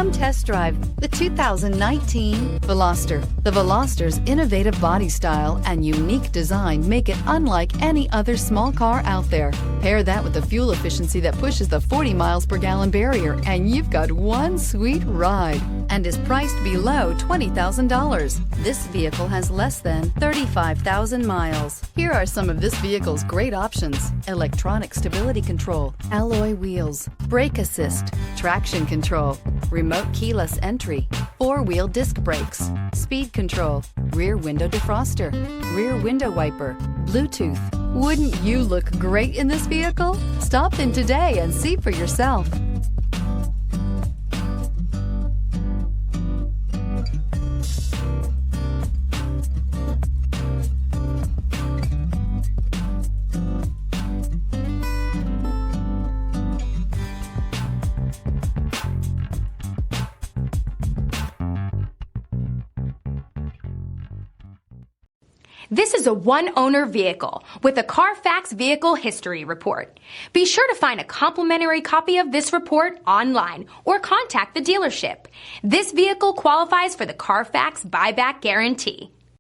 Come test drive the 2019 Veloster. The Veloster's innovative body style and unique design make it unlike any other small car out there. Pair that with the fuel efficiency that pushes the 40 miles per gallon barrier, and you've got one sweet ride, and is priced below $20,000. This vehicle has less than 35,000 miles. Here are some of this vehicle's great options: electronic stability control, alloy wheels, brake assist, traction control, remote keyless entry, four-wheel disc brakes, speed control, rear window defroster, rear window wiper, Bluetooth. Wouldn't you look great in this vehicle? Stop in today and see for yourself. This is a one-owner vehicle with a Carfax Vehicle History Report. Be sure to find a complimentary copy of this report online or contact the dealership. This vehicle qualifies for the Carfax Buyback Guarantee.